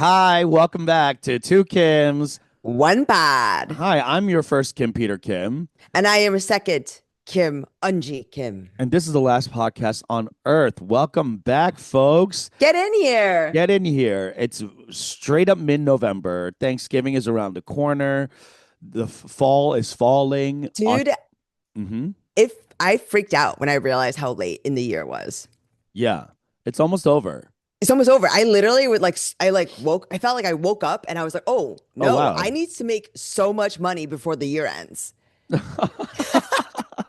Hi, welcome back to Two Kims. One bad. Hi, I'm your first Kim Peter Kim, And I am a second Kim Unji Kim. and this is the last podcast on Earth. Welcome back, folks. Get in here. Get in here. It's straight up mid-November. Thanksgiving is around the corner. The fall is falling. Dude, Mm-hmm. if I freaked out when I realized how late in the year it was. Yeah, it's almost over. It's almost over. I literally would I felt like I woke up and I was like, oh Oh no, I wow. need to make so much money before the year ends.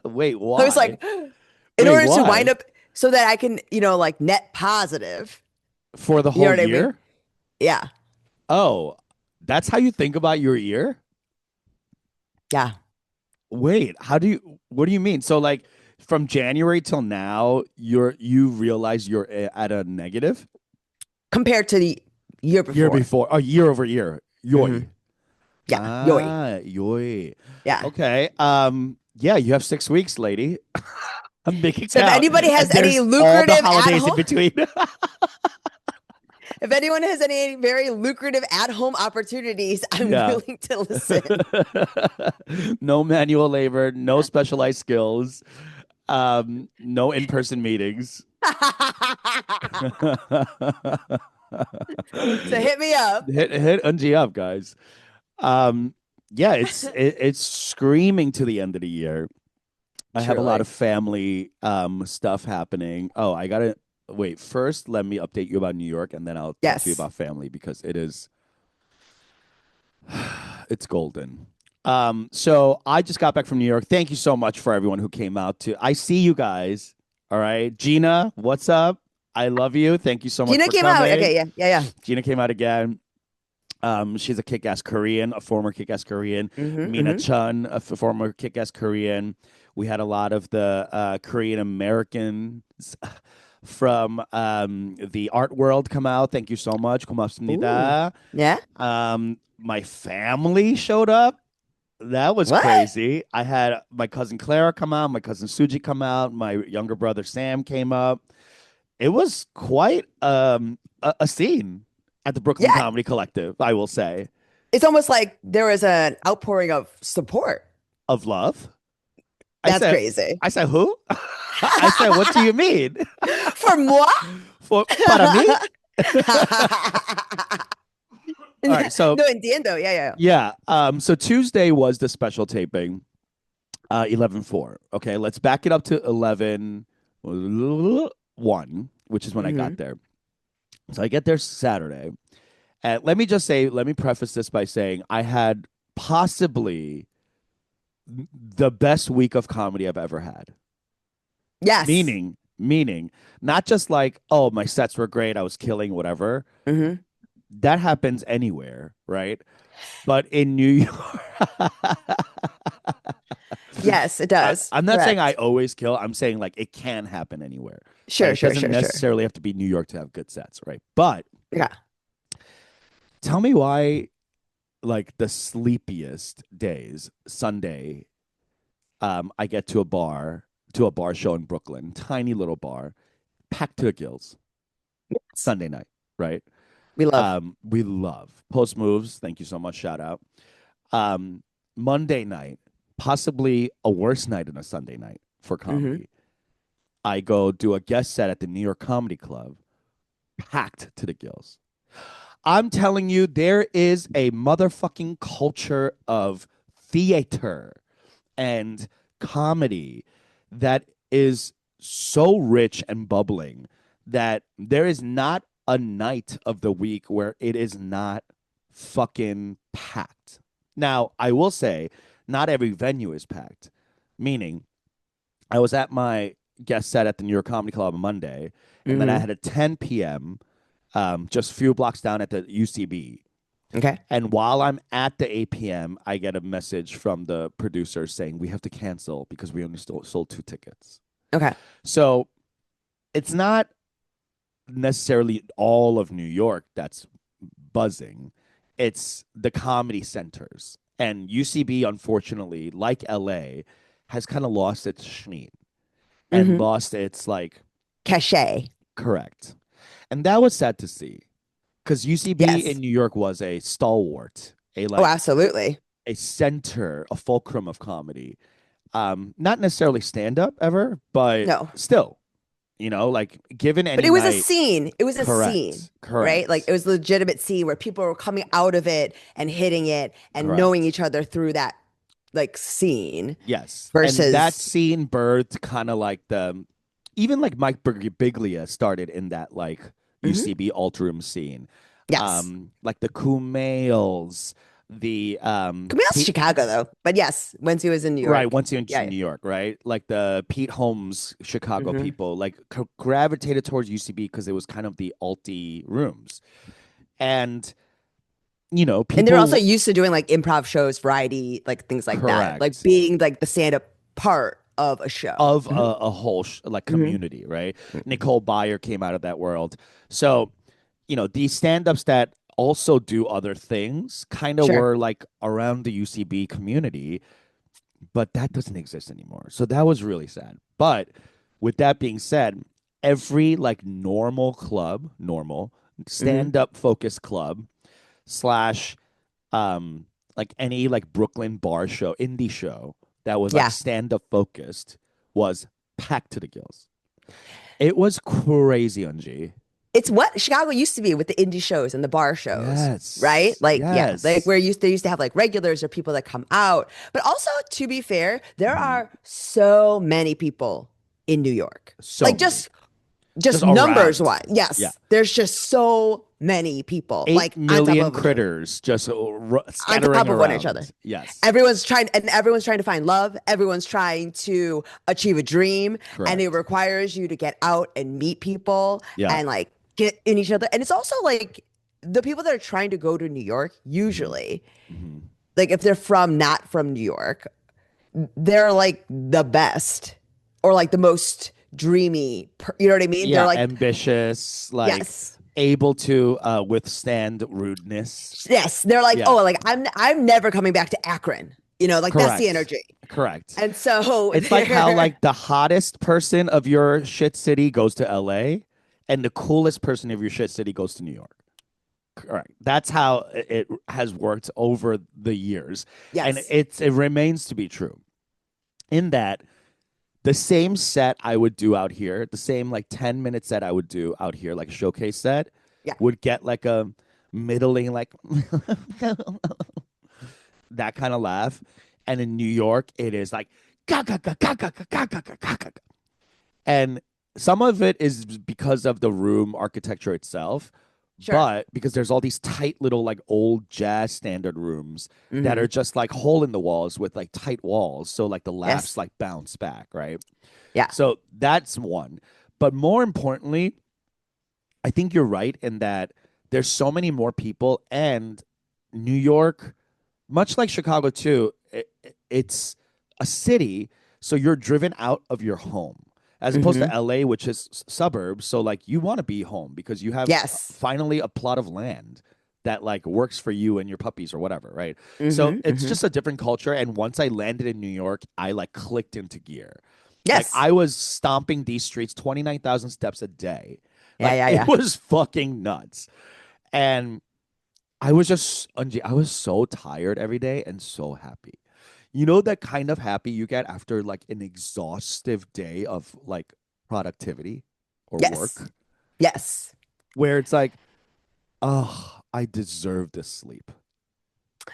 Wait, I was why? like, in Wait, order to wind why? up so that I can, like net positive. For the You know whole what I mean? year? Yeah. Oh, that's how you think about your year? Yeah. Wait, what do you mean? So like from January till now, you realize you're at a negative Compared to the year year before. before, year over year. Hmm. Yoy. Yeah. Yoi. Yoy. Yeah. Okay. Yeah, you have 6 weeks, lady. I'm making So if count. anybody has And any there's all the lucrative at holidays in home, between. if anyone has any very lucrative at home opportunities, I'm Yeah. willing to listen. No manual labor, no specialized skills, no in-person meetings. So hit me up. hit Unji up, guys. Um, yeah, it's screaming to the end of the year. I have a lot of Truly. family stuff happening. Oh, I gotta wait. First, let me update you about New York, and then I'll talk to you Yes. about family because it's golden. So I just got back from New York. Thank you so much for everyone who came out to. I see you guys. All right, Gina, what's up? I love you. Thank you so much Gina for came out. coming. Okay, yeah, yeah, yeah. Gina came out again. She's a kick-ass Korean, a former kick-ass Korean. Mm-hmm, Mina mm-hmm. Chun, former kick-ass Korean. We had a lot of the Korean Americans from the art world come out. Thank you so much. Ooh. 고맙습니다. Yeah? My family showed up. That was What? crazy. I had my cousin Clara come out, my cousin Suji come out, my younger brother Sam came up. It was quite a scene at the Brooklyn Yeah. Comedy Collective, I will say, It's almost like there was an outpouring of support. of love. I That's said, crazy. I said, who? I said, what do you mean? For moi? For para mí? All right, so No, entiendo. Yeah, yeah. yeah, so Tuesday was the special taping, 11/4. Okay, let's back it up to 11/1, which is when I got Mm-hmm. there. So I get there Saturday. And let me just say, let me preface this by saying I had possibly the best week of comedy I've ever had. Yes. Meaning, not just like, oh, my sets were great, I was killing whatever. Mm-hmm. That happens anywhere, right? But in New York, Yes, it does. I'm not saying I Correct. always kill. I'm saying like it can happen anywhere. Right? Sure, It sure, doesn't sure, sure. necessarily have to be New York to have good sets, right? But Yeah. tell me why, like the sleepiest days, Sunday, I get to a bar show in Brooklyn, tiny little bar, packed to the gills. Sunday night, right? We love. We love Post Moves. Thank you so much. Shout out. Um, Monday night, possibly a worse night than a Sunday night for Hmm. comedy. I go do a guest set at the New York Comedy Club, packed to the gills. I'm telling you, there is a motherfucking culture of theater and comedy that is so rich and bubbling that there is not a night of the week where it is not fucking packed. Now, I will say, not every venue is packed, meaning I was at my guest set at the New York Comedy Club on Monday, and then I Hmm. had a 10 p.m. Just a few blocks down at the UCB. Okay. And while I'm at the 8 p.m., I get a message from the producer saying we have to cancel because we only sold 2 tickets. Okay. So it's not necessarily all of New York that's buzzing, it's the comedy centers. And UCB, unfortunately, like LA, has kind of lost its schneed and Hmm. lost its like Cachet. correct. And that was sad to see. because UCB in Yes. New York was a stalwart, a Oh, like absolutely. a center, a fulcrum of comedy. Not necessarily stand up ever, but No. still, like given But any it was a night, scene. It was a scene, correct, right? Like correct, it was a legitimate scene where people were coming out of it and hitting it and knowing correct. each other through that like scene Yes. And that versus scene birthed kind of like even like Mike Birbiglia started in that like Mhm. UCB Ultram scene. Yes. Like the Kumails, the Camille's Pete, Chicago though. But yes, once he was in New right, York. once you into Yeah. New York, right? Like the Pete Holmes Chicago Hmm. people, like gravitated towards UCB because it was kind of the alti rooms. And, And they're also people, used to doing like improv shows, variety, like things like that. Like correct, being like the stand-up part of a show. of Hmm. a whole like Hmm. community, right? Nicole Byer came out of that world. So, these stand-ups that also do other things kind of Sure. were like around the UCB community, but that doesn't exist anymore. So that was really sad. But with that being said, every like normal Hmm. stand-up focused club slash like any like Brooklyn bar show, indie show that was like Yeah. stand-up focused was packed to the gills. It was crazy on G. It's what Chicago used to be with the indie shows and the bar shows, right? Yes. Like, yeah, like Yes. where they used to have like regulars or people that come out. But also, to be fair, there Mhm. are so many people in New York. So Like many. just Just numbers around. wise. Yeah. Yes, there's just so many people Eight like on top million of each other. critters just On scattering top of one each around. other. Yes. Everyone's trying to find love. Everyone's trying to achieve a dream, and it Correct. requires you to get out and meet people Yeah. and like get in each other. And it's also like the people that are trying to go to New York, Hmm. usually, Hmm. like if they're not from New York, they're like the best or like the most dreamy, you know what I mean? They're Yeah. like, Ambitious, like yes. able to withstand rudeness. Yes, they're like, Yeah. oh, like I'm never coming back to Akron. Like that's the Correct. energy. Correct. And so It's like how they're like the hottest person of your shit city goes to LA and the coolest person of your shit city goes to New York. Correct. That's how it has worked over the years. And yes. it remains to be true. In that the same set I would do out here, the same like 10-minute set I would do out here, like a showcase set, Yeah. would get like a middling, like that kind of laugh. And in New York, it is like, "Ga, ga, ga, ga, ga, ga, ga, ga, ga, ga, ga." And some of it is because of the room architecture itself, Sure. but because there's all these tight little like old jazz standard rooms that Hmm. are just like hole in the walls with like tight walls. So like the laughs Yes. like bounce back, right? Yeah. So that's one. But more importantly, I think you're right in that there's so many more people, and New York, much like Chicago too, it's a city, so you're driven out of your home as opposed to Hmm. LA, which is suburbs. So like you want to be home because you have Yes. finally a plot of land that like works for you and your puppies or whatever, right? So Hmm. it's Hmm. just a different culture. And once I landed in New York, I like clicked into gear. Like Yes. I was stomping these streets 29,000 steps a day. Yeah. Like Yeah. it Yeah. was fucking nuts. And I was so tired every day and so happy. That kind of happy you get after like an exhaustive day of like productivity or Yes. work, Yes. where it's like, oh, I deserve this sleep. Yeah,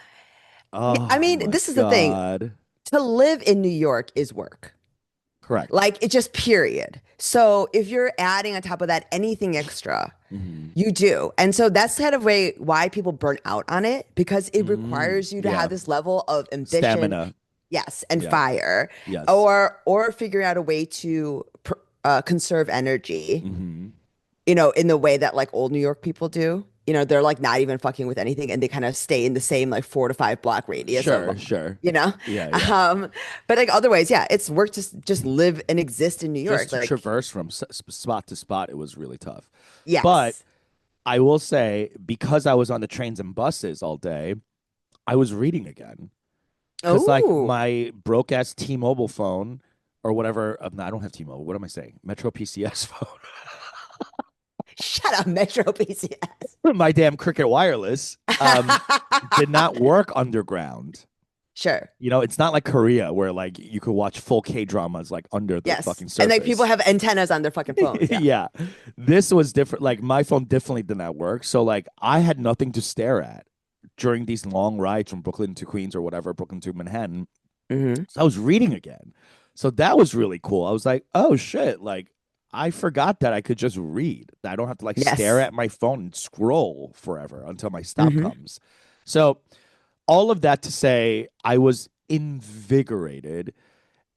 I Oh mean, my this is the thing. God. To live in New York is work. Correct. Like it just period. So if you're adding on top of that anything extra, Hmm. you do. And so that's kind of why people burn out on it because it requires you to Yeah. have this level of ambition, Stamina. yes, and Yeah. fire, Yes. or figuring out a way to conserve energy, Hmm. in the way that like old New York people do. They're like not even fucking with anything and they kind of stay in the same like 4 to 5 block radius of, Sure. Sure. you know? Yeah. Yeah. Um, but like otherwise, yeah, it's work to just live and exist in New Just York. to Like, traverse from spot to spot, it was really tough. But yes. I will say, because I was on the trains and buses all day, I was reading again. Because like Oh, my broke ass T-Mobile phone or whatever. No, I don't have T-Mobile. What am I saying? Metro PCS phone. shut Not a Metro PCS. My damn Cricket Wireless did not work underground. Sure. You know, it's not like Korea where like you could watch full K dramas like under the Yes. fucking And like people surface. have antennas on their fucking phones. Yeah. Yeah. This was different. Like my phone definitely did not work. So like I had nothing to stare at during these long rides from Brooklyn to Queens or whatever, Brooklyn to Manhattan. Hmm. So I was reading again. So that was really cool. I was like, oh shit, like I forgot that I could just read. That I don't have to like stare Yes. at my phone and scroll forever until my stop Hmm. comes. So all of that to say, I was invigorated.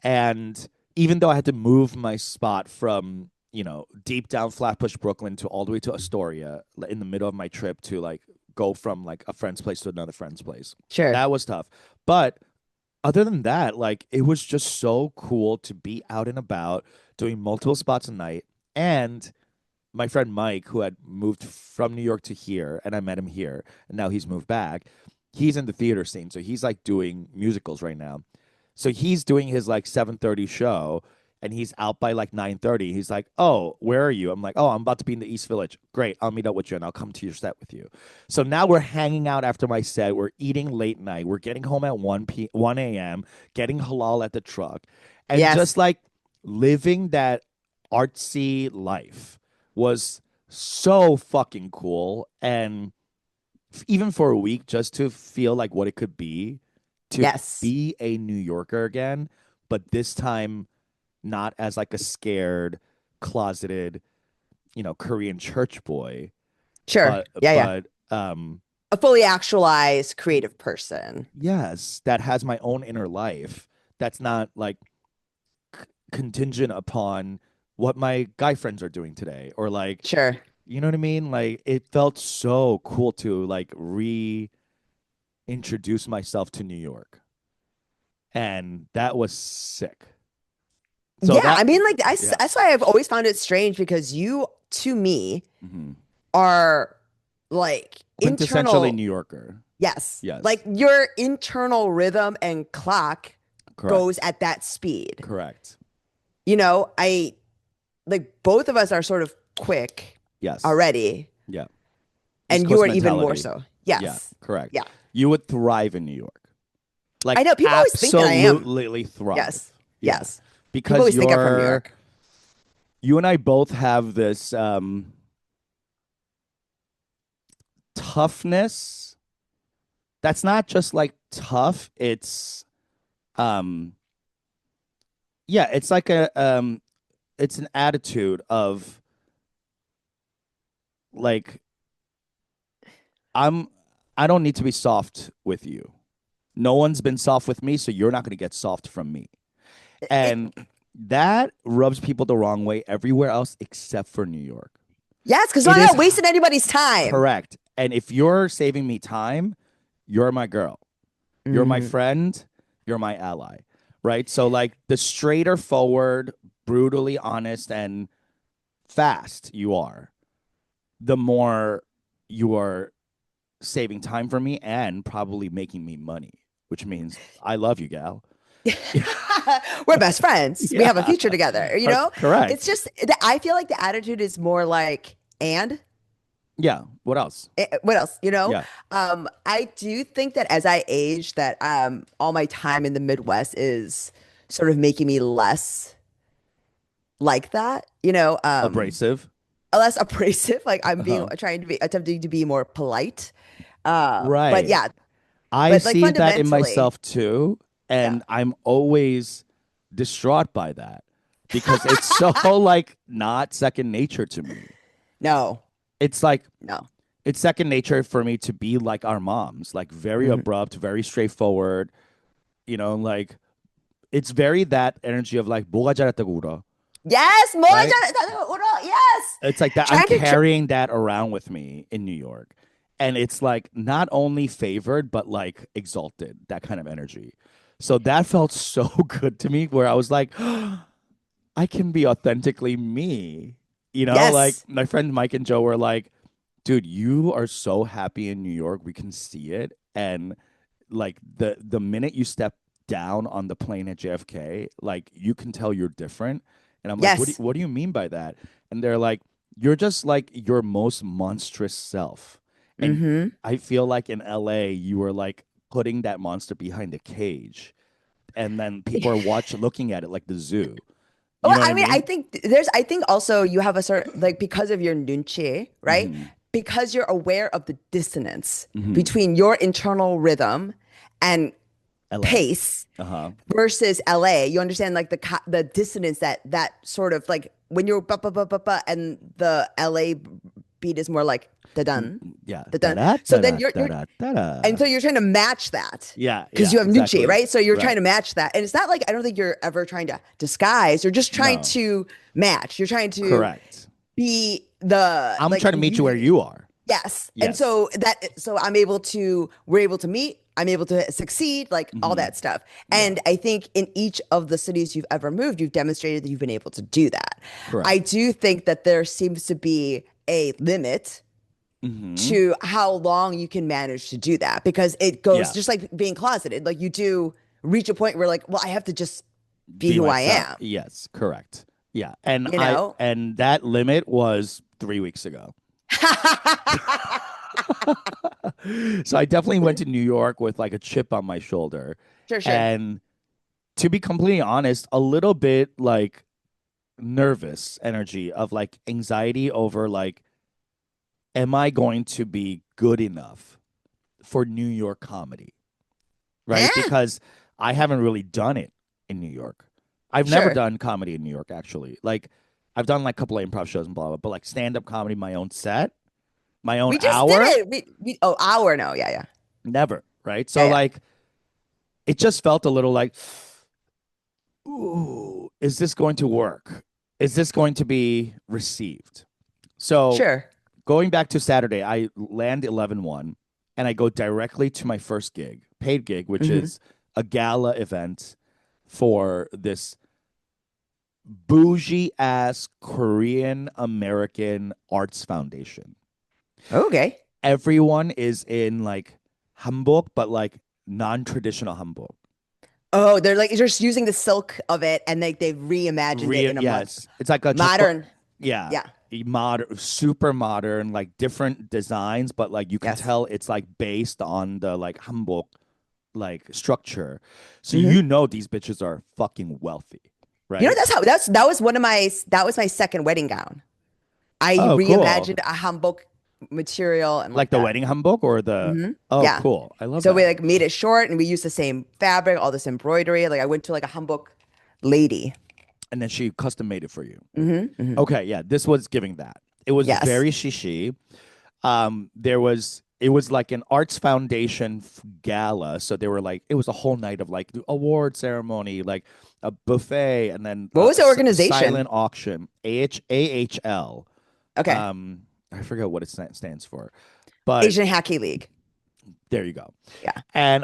And even though I had to move my spot from, you know, deep down Flatbush, Brooklyn to all the way to Astoria in the middle of my trip to like go from like a friend's place to another friend's place, Sure. that was tough. But other than that, like it was just so cool to be out and about doing multiple spots a night. And my friend Mike, who had moved from New York to here, and I met him here, and now he's moved back. He's in the theater scene, so he's like doing musicals right now. So he's doing his like 7:30 show, and he's out by like 9:30. He's like, "Oh, where are you?" I'm like, "Oh, I'm about to be in the East Village." Great, I'll meet up with you, and I'll come to your set with you. So now we're hanging out after my set. We're eating late night. We're getting home at 1 a.m. Getting halal at the truck, and Yes. just like living that artsy life was so fucking cool. And even for a week, just to feel like what it could be to Yes. be a New Yorker again, but this time not as like a scared, closeted, you know, Korean church boy, Sure. but Yeah. Yeah. but A fully actualized creative person. yes, that has my own inner life. That's not like contingent upon what my guy friends are doing today or like, Sure. you know what I mean? Like it felt so cool to like reintroduce myself to New York. And that was sick. So Yeah. that I mean, like, yeah. that's why I've always found it strange because you, to me, Mhm. are like Quintessentially internal. New Yorker. Yes. Yes. Like your internal rhythm and clock goes Correct. at that speed. Correct. I like both of us are sort of quick Yes. already, Yeah. East and you Coast are even more mentality. so. Yeah. Yes. Correct. Yeah. You would thrive in New York. I Like know people always think that I am. absolutely thrive. Yes. Yeah. Yes. People Because always think I'm from New York. you and I both have this toughness that's not just like tough, it's um yeah, it's like a it's an attitude of like I'm I don't need to be soft with you. No one's been soft with me, so you're not going to get soft from me. It, And that rubs people the wrong way everywhere else except for New York. yes, because It I'm is not wasting anybody's time. correct. And if you're saving me time, you're my girl. You're my Mhm. friend. You're my ally. Right? So like the straighter forward, brutally honest and fast you are, the more you are saving time for me and probably making me money, which means I love you, gal. We're best friends. We have a Yeah, future together, you know? It's correct. just, I feel like the attitude is more like, and Yeah. What else? what else, you know? Yeah. I do think that as I age, that all my time in the Midwest is sort of making me less like that, Abrasive. less abrasive. Like I'm being Uh-huh. trying to be attempting to be more polite. But Right. yeah, I but like see that in fundamentally, myself too, yeah. and I'm always distraught by that because it's so like not second nature to me. No, It's like no. it's second nature for me to be like our moms, like very Mhm. abrupt, very straightforward, you know, like it's very that energy of like 뭐가 잘했다고 울어, Yes, right? yes. It's like that. I'm Trying to, carrying that around with me in New York. And it's like not only favored, but like exalted, that kind of energy. So that felt so good to me where I was like, I can be authentically me. You know, like yes, my friend Mike and Joe were like, dude, you are so happy in New York. We can see it. And like the minute you step down on the plane at JFK, like you can tell you're different. And I'm like, yes. what do you mean by that? And they're like, you're just like your most monstrous self. And Mm-hmm. I feel like in LA, you were like putting that monster behind a cage. And then people are looking at it like the zoo. You Well, know what I I mean, I mean? think I think also you have a sort like because of your nunchi, right? Hmm. Because you're aware of the dissonance Hmm. between your internal rhythm and LA. pace Uh-huh. versus LA. You understand like the dissonance that sort of like when you're ba ba ba ba ba and the LA beat is more like da dun Yeah. da Da dun. da So da then da you're da you're da da and da. so you're trying to match that Yeah, because yeah, you have Nucci, exactly. right? So you're trying Right. to match that. And it's not like I don't think you're ever trying to disguise. You're just trying No. to match. You're trying to Correct. be the I'm like trying to meet you where you are. yes. And Yes. so we're able to meet, I'm able to succeed, like all Hmm. that stuff. Yeah. And I think in each of the cities you've ever moved, you've demonstrated that you've been able to do that. I Correct. do think that there seems to be a limit Hmm. to how long you can manage to do that because it goes Yeah. just like being closeted. Like you do reach a point where like, well, I have to just be Be who I myself. am, Yes, correct. Yeah. And you know? that limit was 3 weeks ago. So I definitely went to New York with like a chip on my shoulder. Sure, sure. And to be completely honest, a little bit like nervous energy of like anxiety over like, am I going to be good enough for New York comedy? Right? Eh, Because I haven't really done it in New York. I've never sure. done comedy in New York, actually. Like, I've done like a couple of improv shows and blah, blah, but like stand up comedy, my own set, my own We just did hour, it. Oh, hour. No. Yeah, yeah. never. Right. Yeah, So, yeah. like, it just felt a little like, ooh, is this going to work? Is this going to be received? So, Sure. going back to Saturday, I land 11-1 and I go directly to my first gig, paid gig, which Hmm. is a gala event for this bougie ass Korean American arts foundation. Okay. Everyone is in like hanbok, but like non-traditional hanbok. Oh, they're like just using the silk of it and they've reimagined it in a much Yes, it's like a chocolate. modern. Yeah, Yeah. modern, super modern, like different designs, but like you can Yes. tell it's like based on the like hanbok like structure. So Hmm. these bitches are fucking wealthy, You know, right? that was one of my that was my second wedding gown. I Oh, cool. reimagined a hanbok material and Like like the that. wedding hanbok or the Hmm. oh, Yeah. cool. I love So we that. like made it short and we used the same fabric, all this embroidery. Like I went to like a hanbok lady. And then she custom made it for you. Hmm. Hmm. Okay, yeah, this was giving that. It was Yes. very shishi. It was like an arts foundation gala, so they were like it was a whole night of like the award ceremony, like a buffet, and then What was the organization? silent auction. AHL. Okay. I forget what it stands for, but Asian Hockey League. there you go. Yeah. And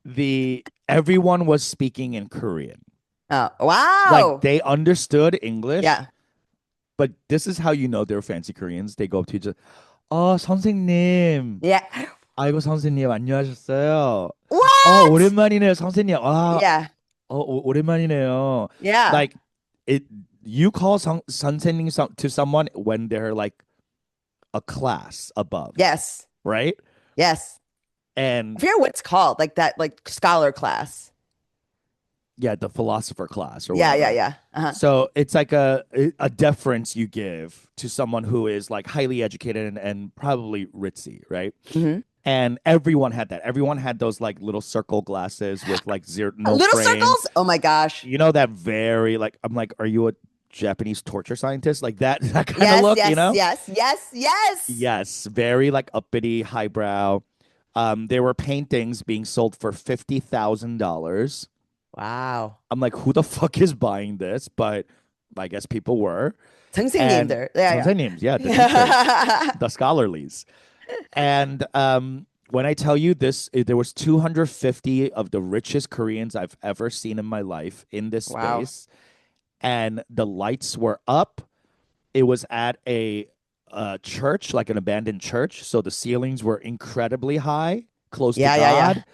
the everyone was speaking in Korean. Oh, Like wow. they understood English, Yeah. but this is how you know they're fancy Koreans. They go up to each other. 선생님. Yeah. 아이고, 선생님, 안녕하셨어요. What? 오랜만이네요, 선생님. Yeah. 오랜만이네요. Yeah. Like, it, you call 선생님 to someone when they're like a class above, Yes. right? Yes. I And forget what it's called, like that, like scholar class. yeah, the philosopher class or Yeah, yeah, whatever. yeah. Uh-huh. So it's like a deference you give to someone who is like highly educated and probably ritzy, right? Hmm. And everyone had that. Everyone had those like little circle glasses with like zero no Little frame. circles? Oh my gosh. You know that very like I'm like, are you a Japanese torture scientist? Like that that kind of Yes, look, you yes, know? yes, yes, yes. Yes, very like uppity, highbrow. There were paintings being sold for $50,000. Wow. I'm like, who the fuck is buying this? But I guess people were. And 선생님들. Yeah, 선생님s, yeah, the teachers, yeah. the scholarlies. And when I tell you this, there was 250 of the richest Koreans I've ever seen in my life in this Wow. space, and the lights were up. It was at a church, like an abandoned church, so the ceilings were incredibly high, close to Yeah, yeah, yeah. God,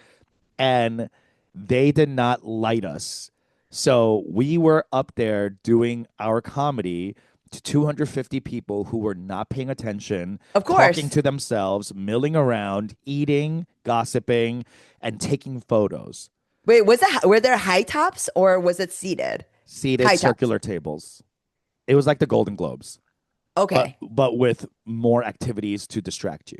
and they did not light us. So we were up there doing our comedy. to 250 people who were not paying attention, Of talking course. to themselves, milling around, eating, gossiping, and taking photos. Wait, were there high tops or was it seated? Seated High tops. circular tables. It was like the Golden Globes, but Okay. with more activities to distract you.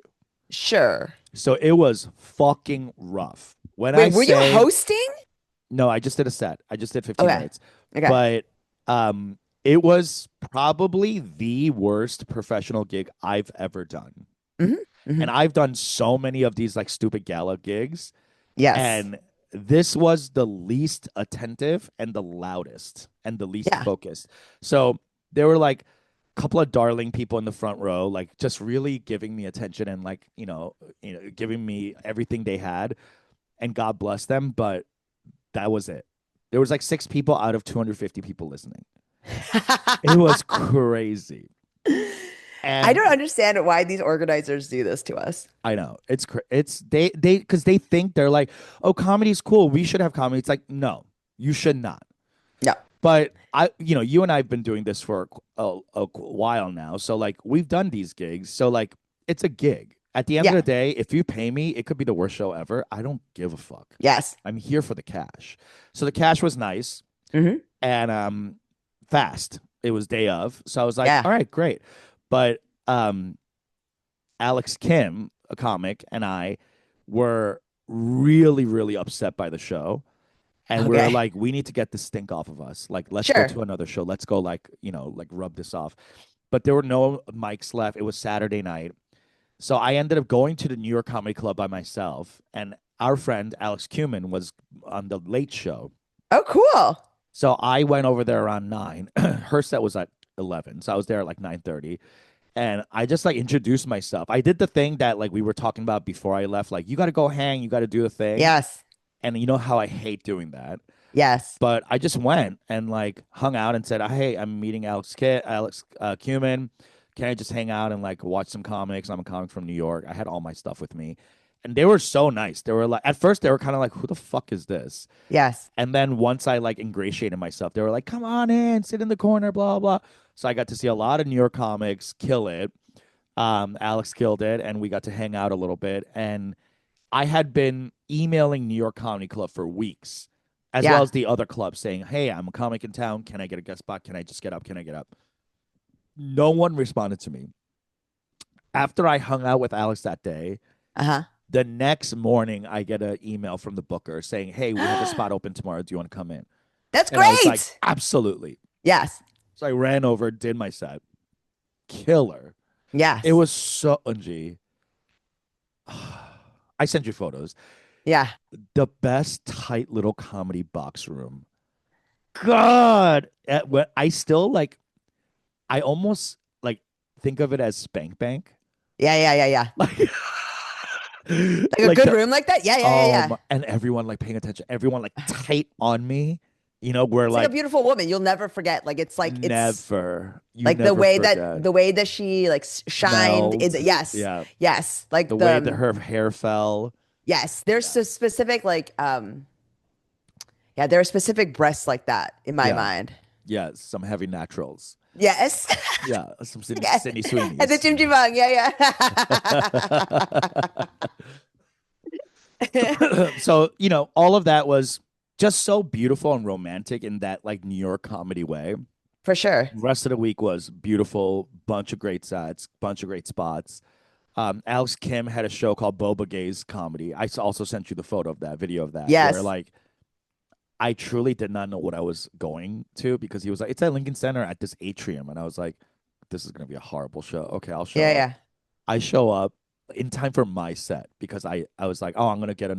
Sure. So it was fucking rough. When Wait, I were you say hosting? no, I just did a set. I just did 15 Okay. minutes. Okay. But it was probably the worst professional gig I've ever done. Hmm. And Hmm. I've done so many of these like stupid gala gigs, Yes. and this was the least attentive and the loudest and the least Yeah. focused. So there were like a couple of darling people in the front row, like just really giving me attention and like, giving me everything they had, and God bless them, but that was it. There was like 6 people out of 250 people listening. It was crazy. I And don't understand why these organizers do this to us. I know it's they because they think they're like, oh, comedy's cool. We should have comedy. It's like, no, you should not. No. But you and I've been doing this for a while now. So like we've done these gigs. So like it's a gig. At the end of Yeah. the day, if you pay me, it could be the worst show ever. I don't give a fuck. Yes. I'm here for the cash. So the cash was nice Hmm. and fast. It was day of. So I was like, Yeah. all right, great. But Alex Kim, a comic, and I were really, really upset by the show. And we are Okay. like, we need to get this stink off of us. Like, let's go Sure. to another show. Let's go, like, like rub this off. But there were no mics left. It was Saturday night. So I ended up going to the New York Comedy Club by myself. And our friend, Alex Cumin, was on the late show. Oh, cool. So I went over there around 9. Her set was at 11. So I was there at like 9:30. And I just like introduced myself. I did the thing that like we were talking about before I left. Like, you got to go hang, you got to do the thing. Yes. And you know how I hate doing that. Yes. But I just went and like hung out and said, "Hey, I'm meeting Alex Cumin. Can I just hang out and like watch some comics? I'm a comic from New York. I had all my stuff with me." And they were so nice. They were like, at first they were kind of like, "Who the fuck is this?" Yes. And then once I like ingratiated myself, they were like, "Come on in, sit in the corner, blah blah." So I got to see a lot of New York comics kill it. Alex killed it, and we got to hang out a little bit. And I had been emailing New York Comedy Club for weeks, as well Yeah. as the other clubs, saying, "Hey, I'm a comic in town. Can I get a guest spot? Can I just get up? Can I get up?" No one responded to me. After I hung out with Alex that day, Uh-huh. the next morning I get an email from the booker saying, "Hey, we have a spot open tomorrow. Do you want to come in?" That's And I was like, great. "Absolutely." Yes. So I ran over, did my set. Killer. It Yes. was so G. I sent you photos. Yeah. The best tight little comedy box room. God, I still like. I almost like think of it as Spank Bank. Yeah. Yeah. Yeah. Yeah. Like, Like a like good the room like that? Yeah. Yeah. Yeah. Yeah. and everyone like paying attention. Everyone like tight on me. Where It's like a like beautiful woman. You'll never forget. Like it's never, you like the never way that forget. she like shined in Smelled, yes. yeah. Yes. Like The way that her hair fell. yes, there's Yeah, so specific like yeah, there are specific breasts like that in my yeah, mind. yeah. Some heavy naturals. Yes. Yeah, some Yes. Sydney And the Sweeney's. Jim Bang. Yeah, yeah. So all of that was just so beautiful and romantic in that like New York comedy way. For sure. Rest of the week was beautiful, bunch of great sets, bunch of great spots. Alex Kim had a show called Boba Gaze Comedy. I also sent you the photo of that video of that, where Yes. like I truly did not know what I was going to, because he was like, "It's at Lincoln Center at this atrium," and I was like, "This is gonna be a horrible show." Okay, I'll show Yeah, up. yeah. I show up in time for my set because I was like, "Oh, I'm gonna get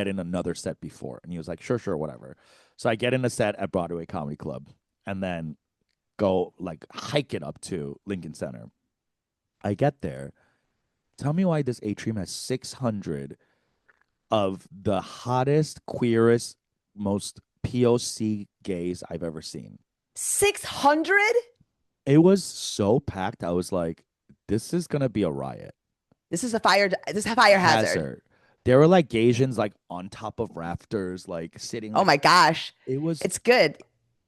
in another set before," and he was like, "Sure, sure, whatever." So I get in a set at Broadway Comedy Club, and then go like hike it up to Lincoln Center. I get there. Tell me why this atrium has 600 of the hottest, queerest, most POC gays I've ever seen. 600? It was so packed. I was like, this is gonna be a riot. This is a fire hazard. There were like Gaysians like on top of rafters, like sitting Oh like my gosh. it was. It's good.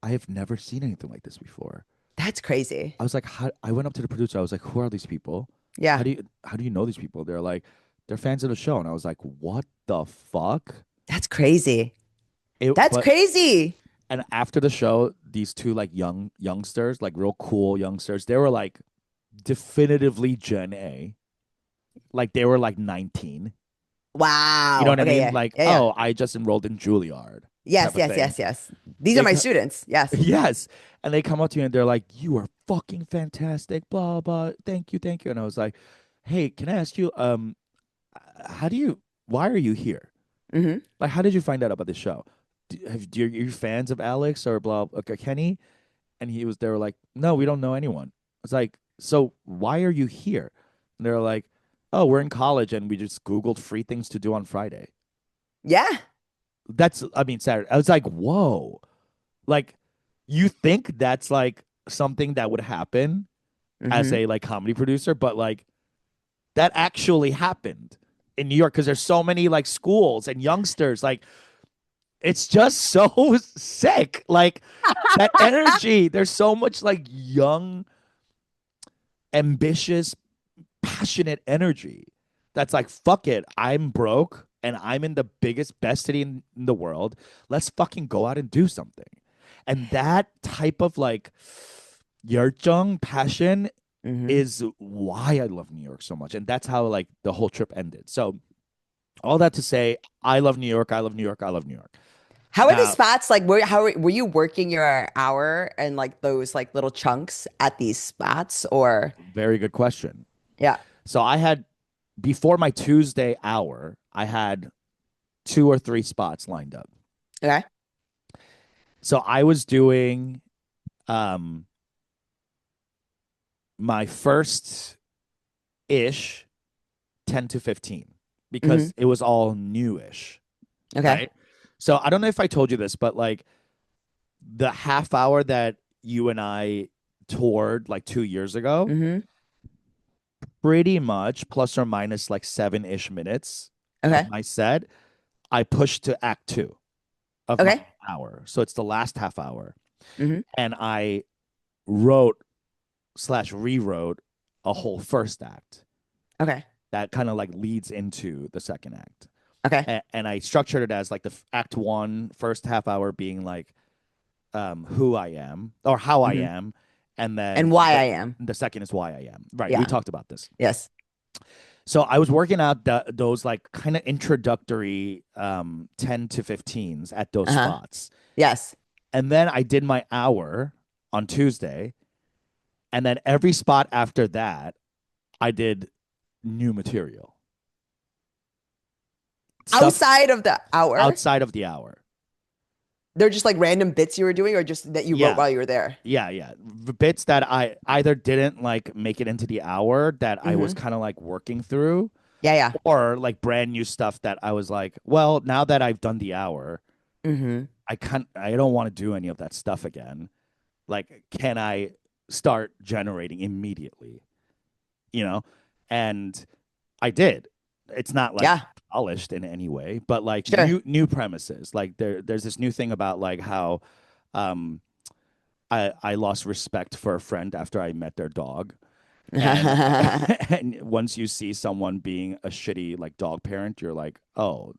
I have never seen anything like this before. That's crazy. I was like, how, I went up to the producer. I was like, who are these people? Yeah, How do you know these people? They're like, they're fans of the show. And I was like, what the fuck? that's crazy. It, That's but crazy. and after the show, these two like youngsters, like real cool youngsters, they were like definitively Gen A. Like they were like 19. You know Wow. what I Okay, mean? yeah. Like, Yeah, yeah. oh, I just enrolled in Juilliard Yes, type of yes, thing. yes, yes. These are They my co- students. Yes. yes. And they come up to you and they're like, you are fucking fantastic, blah, blah. Thank you, thank you. And I was like, hey, can I ask you, how do you, why are you here? Hmm. Like, how did you find out about the show? Do you fans of Alex or blah, okay, Kenny? And they were like, no, we don't know anyone. It's like, so why are you here? And they're like, oh, we're in college and we just Googled free things to do on Friday. Yeah. I mean, Saturday. I was like, whoa. Like, you think that's like something that would happen as Hmm. a like comedy producer, but like that actually happened in New York because there's so many like schools and youngsters. Like, it's just so sick. Like that energy. There's so much like young, ambitious, passionate energy that's like, fuck it. I'm broke and I'm in the best city in the world. Let's fucking go out and do something. And that type of like 열정 passion Hmm. is why I love New York so much. And that's how like the whole trip ended. So all that to say, I love New York. I love New York. I love New York. How are the Now, spots like? Were you working your hour and like those like little chunks at these spots or very good question. yeah? So I had before my Tuesday hour, I had two or three spots lined up. Okay. So I was doing um my first ish 10 to 15 Hmm. because it was all newish, Okay. right? So I don't know if I told you this, but like the half hour that you and I toured like 2 years ago, Hmm. pretty much plus or minus like 7-ish minutes of Okay. my set, I pushed to act two of my Okay. hour. So it's the last half hour. Hmm. And I wrote slash rewrote a whole first act Okay. that kind of like leads into the second act. Okay. And I structured it as like the act one, first half hour being like who I am or how I Hmm. am. And And then why I am. the second is why I am. Right. We Yeah. talked about this. Yes. So I was working out those like kind of introductory 10 to 15s at those Uh-huh. spots. Yes. And then I did my hour on Tuesday. And then every spot after that, I did new material. Stuff Outside of the hour, outside of the hour. they're just like random bits you were doing, or just that you wrote Yeah. while you were there. Yeah, yeah. The bits that I either didn't like make it into the hour that I was Hmm. kind of like working through, Yeah. Yeah. or like brand new stuff that I was like, well, now that I've done the hour, Hmm. I don't want to do any of that stuff again. Like, can I start generating immediately? You know? And I did. It's not like Yeah. polished in any way, but like Sure. new premises. Like there's this new thing about like how um I lost respect for a friend after I met their dog. And and once you see someone being a shitty like dog parent, you're like, oh,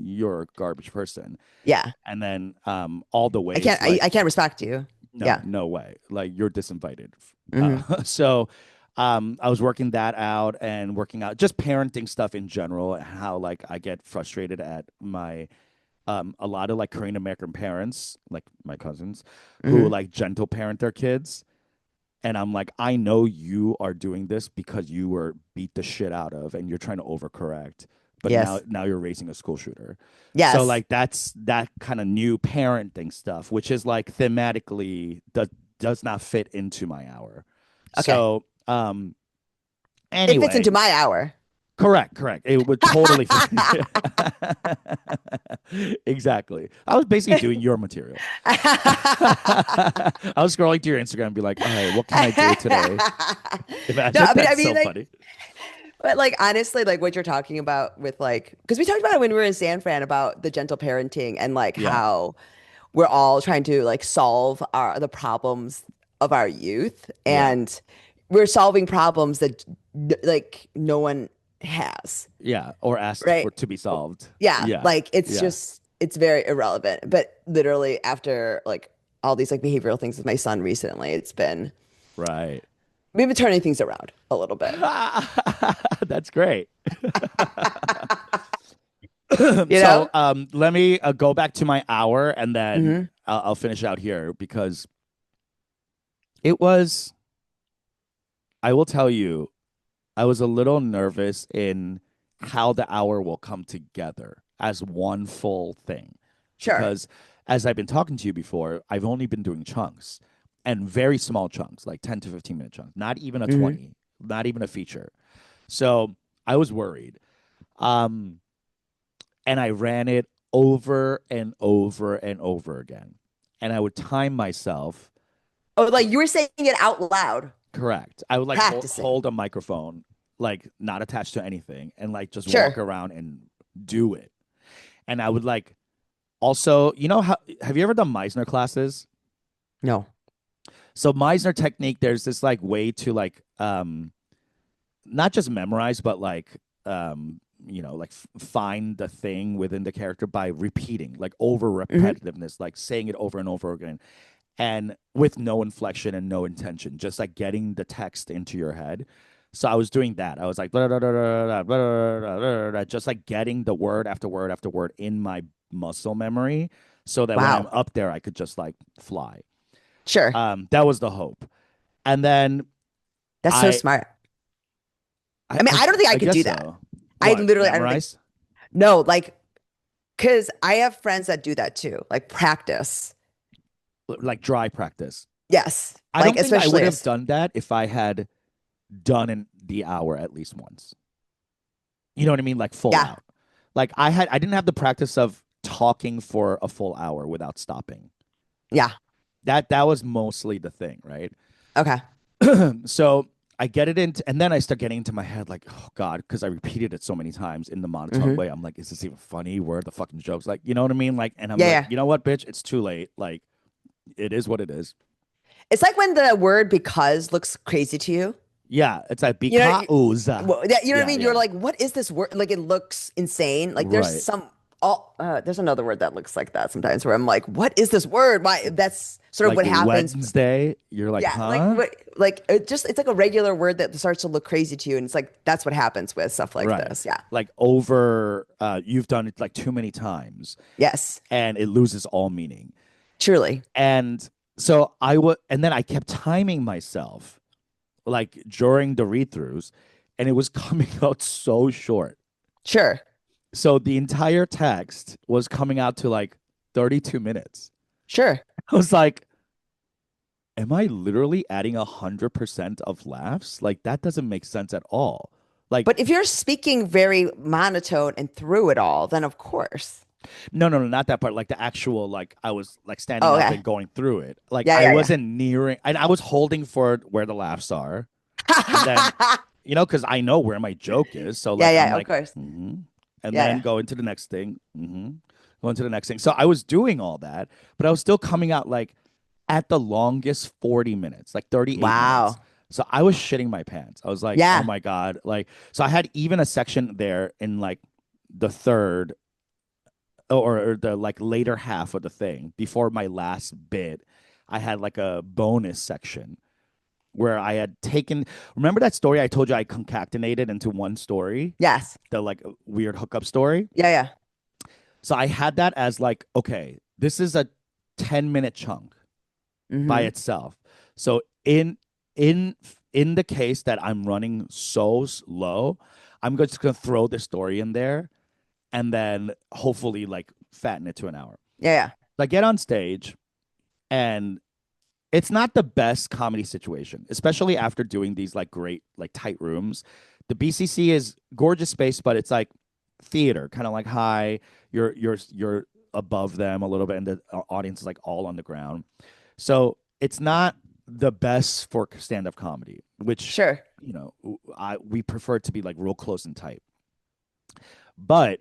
you're a garbage person. Yeah. And then all the ways I like can't respect you. no, Yeah. no way. Like you're disinvited. Hmm. So I was working that out and working out just parenting stuff in general, and how like I get frustrated at my a lot of like Korean American parents, like my cousins, who Hmm. like gentle parent their kids. And I'm like, I know you are doing this because you were beat the shit out of and you're trying to overcorrect. But Yes. now you're raising a school shooter. So Yes. like that's that kind of new parenting stuff, which is like thematically does not fit into my hour. Okay. So It fits anyway, into my hour. correct. It would totally fit. Exactly. I was basically doing your material. I was scrolling through your Instagram and be like, all right, what can I do today? No, Imagine I that's mean, so like, funny. but like honestly, like what you're talking about with like, because we talked about it when we were in San Fran about the gentle parenting and like Yeah. how we're all trying to like solve the problems of our youth, Yeah. and we're solving problems that like no one has, Yeah. Or asked right? for to be solved. Yeah, Yeah. like it's Yeah. just it's very irrelevant. But literally after like all these like behavioral things with my son recently, it's been Right. we've been turning things around a little bit. That's great. You So know? let me go back to my hour and then Hmm. I'll finish out here because it was, I will tell you, I was a little nervous in how the hour will come together as one full thing. Sure. Because as I've been talking to you before, I've only been doing chunks and very small chunks, like 10 to 15-minute chunks, not even a Hmm. 20, not even a feature. So I was worried. Um, and I ran it over and over and over again. And I would time myself. Oh, like you were saying it out loud, Correct. I would like practicing. hold a microphone, like not attached to anything, and like just walk Sure. around and do it. And I would like also, you know how have you ever done Meisner classes? No. So Meisner technique, there's this like way to like not just memorize, but like like find the thing within the character by repeating, like over Hmm. repetitiveness, like saying it over and over again, and with no inflection and no intention, just like getting the text into your head. So I was doing that. I was like, blah, blah, blah, blah, blah, blah, blah, blah, blah, just like getting the word after word after word in my muscle memory, so that when I'm Wow. up there, I could just like fly. Sure. That was the hope. And then That's so I, smart. I mean, I, I don't think I I could guess do that. so. I What literally, I don't think, memorize? no, like, because I have friends that do that too, like practice. Like dry practice. Yes. I Like, don't think I would especially have as, done that if I had done the hour at least once. You know what I mean? Like full yeah. out. Like I didn't have the practice of talking for a full hour without stopping. Yeah. That was mostly the thing, right? Okay. So I get it into, and then I start getting into my head like, oh God, because I repeated it so many times in the monotone Hmm. way. I'm like, is this even funny? Where are the fucking jokes? Like, you know what I mean? Like, and I'm Yeah. like, Yeah. you know what, bitch? It's too late. Like, it is what it is. It's like when the word because looks crazy to you. Yeah, it's like You know, because. well, yeah, you know what I Yeah, mean? You're yeah. like, what is this word? Like, it looks insane. Like, there's Right. some, there's another word that looks like that sometimes where I'm like, what is this word? Why? That's sort of Like what happens. Wednesday, you're like, Yeah, like huh? what? Like it just it's like a regular word that starts to look crazy to you, and it's like that's what happens with stuff like Right. this. Yeah. Like over you've done it like too many times Yes. and it loses all meaning. Truly. And so I would and then I kept timing myself like during the read-throughs and it was coming out so short. Sure. So the entire text was coming out to like 32 minutes. Sure. I was like, am I literally adding 100% of laughs? Like that doesn't make sense at all. Like But if you're speaking very monotone and through it all, then of course. no, no, no, not that part. Like the actual, like I was like standing Oh, up okay. and going through it. Like Yeah, I yeah, wasn't nearing, and I was holding for where the laughs are, and then yeah. because I know where my joke is. So Yeah, like I'm yeah, of like, course. and Yeah, then yeah. go into the next thing, go into the next thing. So I was doing all that, but I was still coming out like at the longest 40 minutes, like 38 minutes. Wow. So I was shitting my pants. I was like, oh Yeah. my God. Like, so I had even a section there in like the third or the like later half of the thing before my last bit. I had like a bonus section where I had taken, remember that story I told you I concatenated into one story, Yes. the like weird hookup story? Yeah, yeah. So I had that as like, okay, this is a 10-minute chunk by Mm-hmm. itself. So in in the case that I'm running so slow, I'm just gonna throw the story in there and then hopefully like fatten it to an hour. Yeah, yeah. So I get on stage and it's not the best comedy situation, especially after doing these like great like tight rooms. The BCC is gorgeous space, but it's like theater, kind of like high. You're above them a little bit, and the audience is like all on the ground. So it's not the best for stand up comedy, which Sure. we prefer it to be like real close and tight. But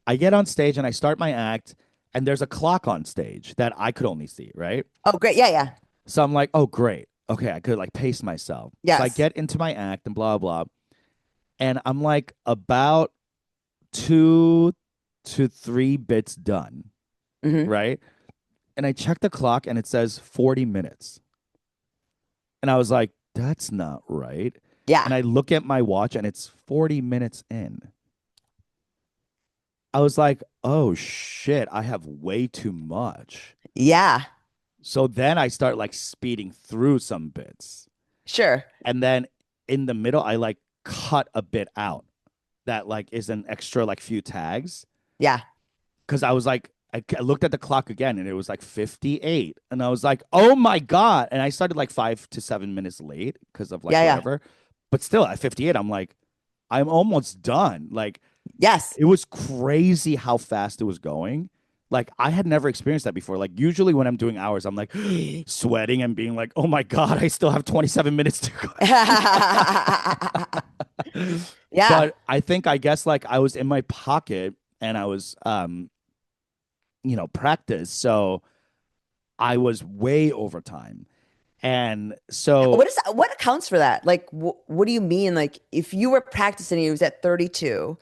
I get on stage and I start my act, and there's a clock on stage that I could only see, right? Oh, great. Yeah, yeah. So I'm like, oh, great. okay, I could like pace myself. So I Yes. get into my act and blah blah, and I'm like about 2 to 3 bits done, Hmm. right? And I check the clock and it says 40 minutes. And I was like, that's not right. Yeah. And I look at my watch and it's 40 minutes in. I was like, oh shit, I have way too much. Yeah. So then I start like speeding through some bits. Sure. And then in the middle, I like cut a bit out that like is an extra like few tags. Yeah. Cause I was like, I looked at the clock again and it was like 58. And I was like, oh my God. And I started like 5 to 7 minutes late because of like Yeah. Yeah. whatever. But still at 58, I'm like, I'm almost done. Like Yes. it was crazy how fast it was going. Like I had never experienced that before. Like usually when I'm doing hours, I'm like sweating and being like, "Oh my God, I still have 27 minutes to go." Yeah. But I think I guess like I was in my pocket and I was practice. So I was way over time. And so What accounts for that? Like, what do you mean? Like, if you were practicing, it was at 32,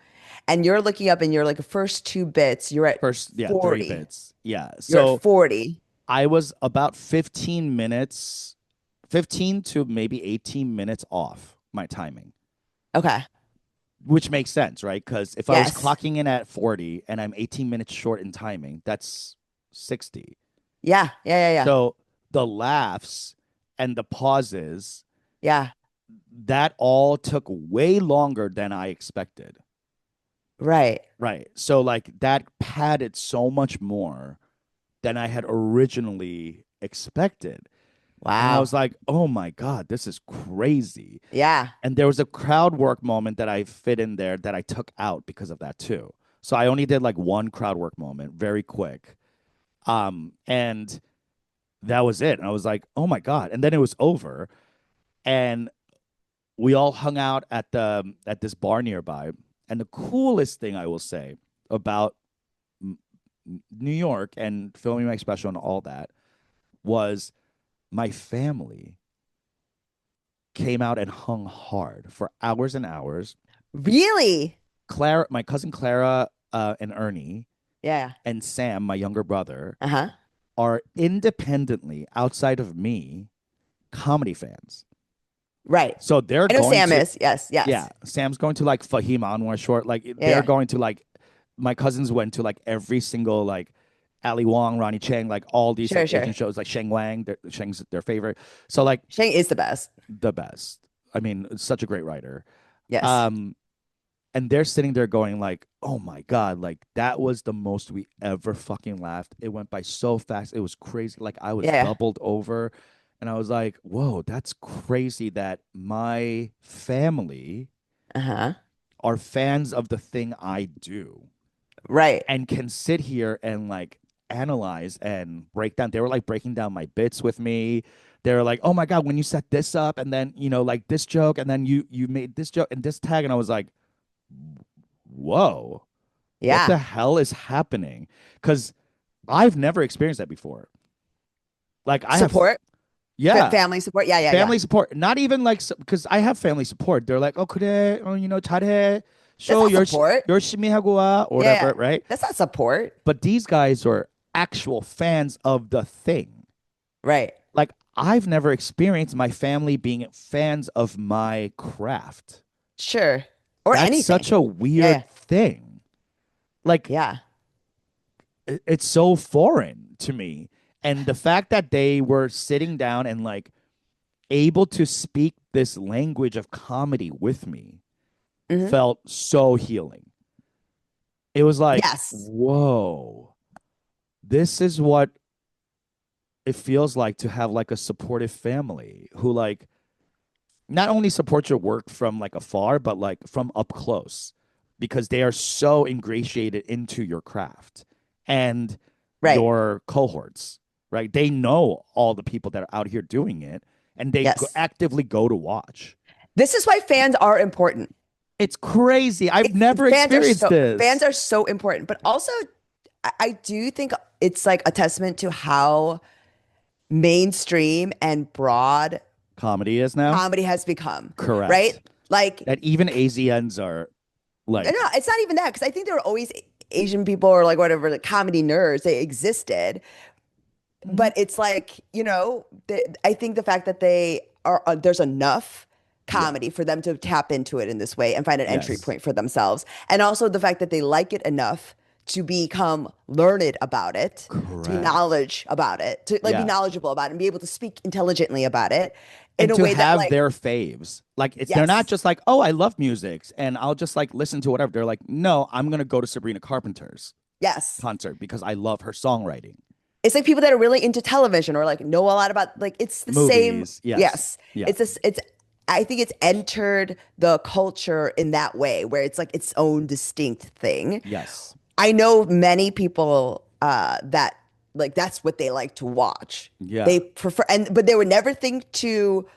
and you're looking up, and you're like the first two bits, you're at first, yeah, 3 40. bits. Yeah. You're at So 40. I was about 15 minutes, 15 to maybe 18 minutes off my timing, Okay. which makes sense, right? Because if I was Yes. clocking in at 40 and I'm 18 minutes short in timing, that's 60. Yeah. Yeah. Yeah. Yeah. So the laughs and the pauses, Yeah. that all took way longer than I expected. Right. Right. So like that padded so much more than I had originally expected. And I Wow. was like, oh my God, this is crazy. Yeah. And there was a crowd work moment that I fit in there that I took out because of that too. So I only did like one crowd work moment, very quick. And that was it. And I was like, oh my God. And then it was over. And we all hung out at this bar nearby. And the coolest thing I will say about New York and filming my special and all that was my family came out and hung hard for hours and hours. Really? Clara, my cousin Clara, and Ernie Yeah. and Sam, my younger brother, Uh-huh. are independently outside of me comedy fans. Right. So they're I know going Sam to, is. Yes. yeah, Yes. Sam's going to like Fahim Anwar short. Like Yeah. they're Yeah. going to like, my cousins went to like every single like Ali Wong, Ronnie Chang, like all these Sure. like Asian Sure. shows, like Sheng Wang, Sheng's their favorite. So like Shang is the best. the best. I mean, such a great writer. Yes. Um, and they're sitting there going like, "Oh my God, like that was the most we ever fucking laughed. It went by so fast. It was crazy. Like I was Yeah. doubled over." And I was like, "Whoa, that's crazy that my family Uh-huh. are fans of the thing I do Right. and can sit here and like analyze and break down." They were like breaking down my bits with me. They were like, "Oh my God, when you set this up and then, like this joke and then you made this joke and this tag." And I was like, whoa, what Yeah. the hell is happening? Because I've never experienced that before. Like I have, Support. yeah, Family support. Yeah. Yeah. Yeah. family support. Not even like because I have family support. They're like, oh, 그래, 잘해, That's show not support. 열심히 하고 와, or Yeah. whatever, Yeah. right? That's not support. But these guys are actual fans of the thing. Right. Like I've never experienced my family being fans of my craft. Sure. Or That's anything. such a weird thing. Like Yeah. it's so foreign to me. And the fact that they were sitting down and like able to speak this language of comedy with me Hmm. felt so healing. It was like, Yes. whoa, this is what it feels like to have like a supportive family who like not only support your work from like afar, but like from up close because they are so ingratiated into your craft and Right. your cohorts, right? They know all the people that are out here doing it and they Yes. actively go to watch. This is why fans are important. It's crazy. I've never experienced this. Fans are so important, but also I do think it's like a testament to how mainstream and broad comedy is now. comedy has become, right? Correct. Like, That even AZNs are no, like, it's not even that because I think there were always Asian people or like whatever, like comedy nerds. They existed, Mhm. but it's like, I think the fact that they are there's enough Yeah. comedy for them to tap into it in this way and find an entry Yes. point for themselves, and also the fact that they like it enough to become learned about it, to be Correct. knowledge about it, to like be Yeah. knowledgeable about it and be able to speak intelligently about it in And a to way that have like, their faves. Like they're not yes, just like, oh, I love music and I'll just like listen to whatever. They're like, no, I'm gonna go to Sabrina Carpenter's yes. concert because I love her songwriting. It's like people that are really into television or like know a lot about like it's the same. Movies. Yes. Yes. Yeah. It's this it's I think it's entered the culture in that way where it's like its own distinct thing. Yes. I know many people that like that's what they like to watch. Yeah. They prefer but they would never think to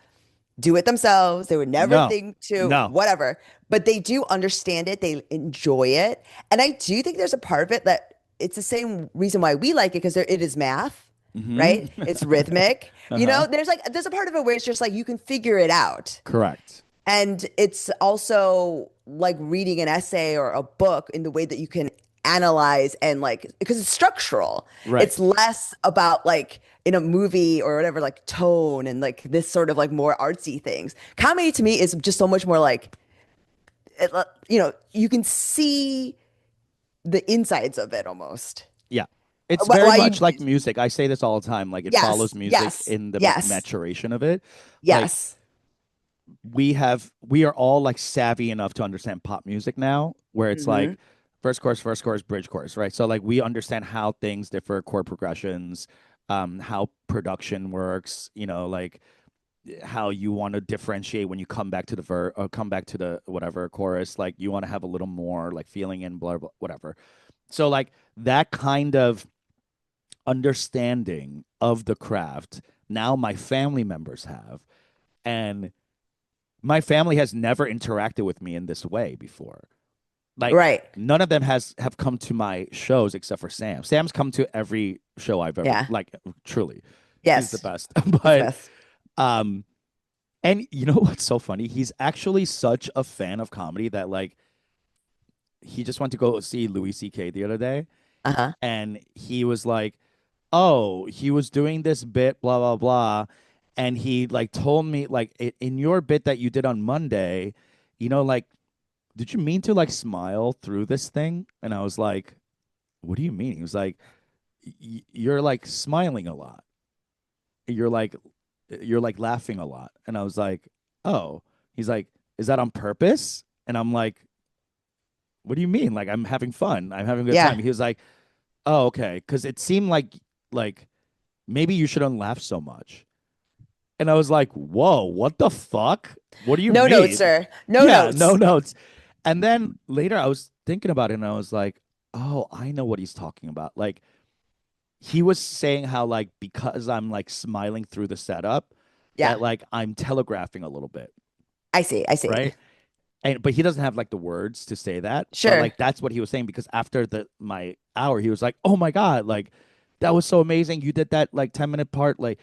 do it themselves. They would never No. think to No. whatever, but they do understand it. They enjoy it. And I do think there's a part of it that it's the same reason why we like it because it is math, Hmm. right? It's rhythmic. Uh-huh. There's a part of it where it's just like you can figure it out. Correct. And it's also like reading an essay or a book in the way that you can analyze and like because it's structural. Right. It's less about like in a movie or whatever, like tone and like this sort of like more artsy things. Comedy to me is just so much more like you can see the insides of it almost. Yeah. It's Why, very why much you like music. I say this all the time. Like it follows yes, music yes, in the yes, maturation of it. Like yes. we are all like savvy enough to understand pop music now, where it's Hmm. like first chorus, bridge chorus, right? So like we understand how things differ, chord progressions, how production works, like how you want to differentiate when you come back to the or come back to the whatever chorus, like you want to have a little more like feeling in blah blah whatever. So like that kind of understanding of the craft now my family members have, and my family has never interacted with me in this way before. Like Right. none of them have come to my shows except for Sam. Sam's come to every show I've ever Yeah. like truly. He's the Yes. best. He's the But best. um and you know what's so funny? He's actually such a fan of comedy that like he just went to go see Louis C.K. the other day Uh-huh. and he was like, "Oh, he was doing this bit blah blah blah." And he like told me like in your bit that you did on Monday, like did you mean to like smile through this thing? And I was like, what do you mean? He was like, you're like smiling a lot. You're like, you're like laughing a lot. And I was like, oh, he's like, is that on purpose? And I'm like, what do you mean? Like, I'm having fun. I'm having a good Yeah. time. He was like, oh, okay. Cause it seemed like maybe you shouldn't laugh so much. And I was like, whoa, what the fuck? What do you No notes, mean? sir. No Yeah, no notes. notes. And then later I was thinking about it and I was like, oh, I know what he's talking about. Like he was saying how like because I'm like smiling through the setup, Yeah. that like I'm telegraphing a little bit, I see. I see. right? And but he doesn't have like the words to say that. But Sure. like that's what he was saying because after the my hour, he was like, oh my God, like that was so amazing. You did that like 10-minute part, like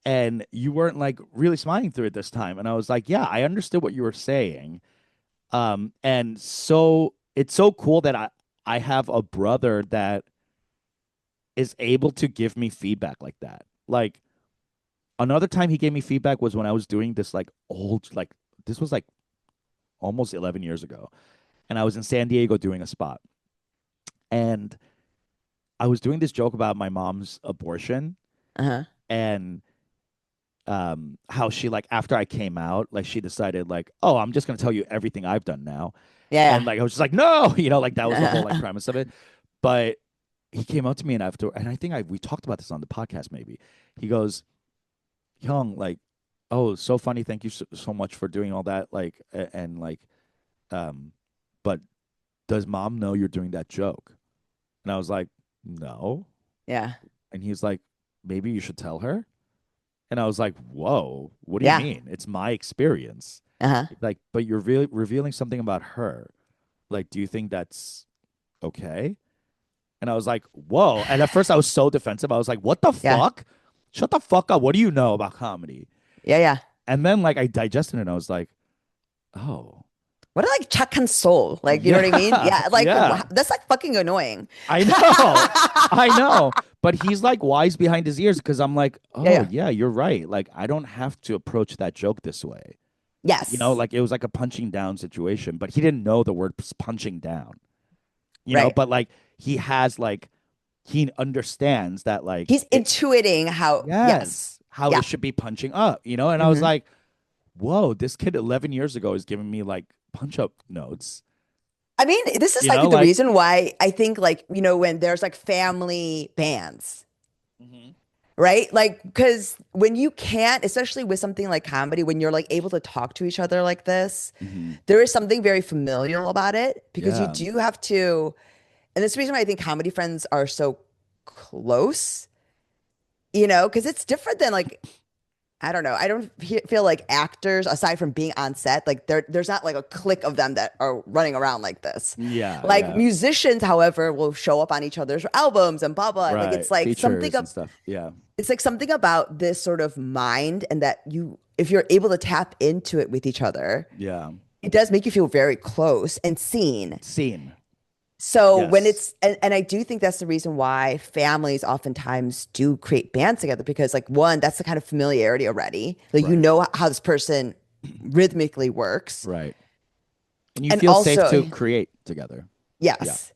and you weren't like really smiling through it this time. And I was like, yeah, I understood what you were saying. And so it's so cool that I have a brother that is able to give me feedback like that. Like another time he gave me feedback was when I was doing this like old like this was like almost 11 years ago, and I was in San Diego doing a spot, and I was doing this joke about my mom's abortion Uh-huh. and how she like after I came out like she decided like, oh, I'm just gonna tell you everything I've done now. And Yeah. like I was just like, no, like that was the whole like Yeah. premise of it. But he came up to me and after, and I think we talked about this on the podcast maybe. He goes, Young, like, oh, so funny. Thank you so much for doing all that. Like, and like, um, but does mom know you're doing that joke? And I was like, no. Yeah. And he's like, maybe you should tell her. And I was like, whoa, what do you Yeah. mean? It's my experience. Uh-huh. Like, but you're really revealing something about her. Like, do you think that's okay? And I was like, whoa. And at first I was so defensive. I was like, what the Yeah. fuck? Shut the fuck up. What do you know about comedy? Yeah. Yeah. And then like I digested it and I was like, oh, What a like 착한 soul. Like, you know what I mean? yeah, Yeah, like yeah. that's like fucking annoying. I know. I know. But he's like wise behind his ears because I'm like, Yeah, oh yeah. yeah, you're right. Like I don't have to approach that joke this way. Yes. Like it was like a punching down situation, but he didn't know the word punching down. Right. But like he has like he understands that like He's intuiting how, yes. yes, how Yeah. it should be punching up, and I was Hmm. like, whoa, this kid 11 years ago is giving me like punch up notes, I mean, this is like the like reason why I think like, when there's like family bands, mhm, right? Like, because when you can't, especially with something like comedy, when you're like able to talk to each other like this, mhm. there is something very familial about it because you Yeah, do have to, and this is the reason why I think comedy friends are so close, because it's different than like, I don't know. I don't feel like actors, aside from being on set, like there's not like a clique of them that are running around like this. yeah, Like yeah, musicians, however, will show up on each other's albums and blah blah. Like right, features and stuff, yeah, it's like something about this sort of mind, and that if you're able to tap into it with each other, yeah, it does make you feel very close and seen. scene, So when yes, it's and I do think that's the reason why families oftentimes do create bands together, because like one, that's the kind of familiarity already. Like you right, know how this person rhythmically works. right, and you And feel safe also, to create together, yeah, yes.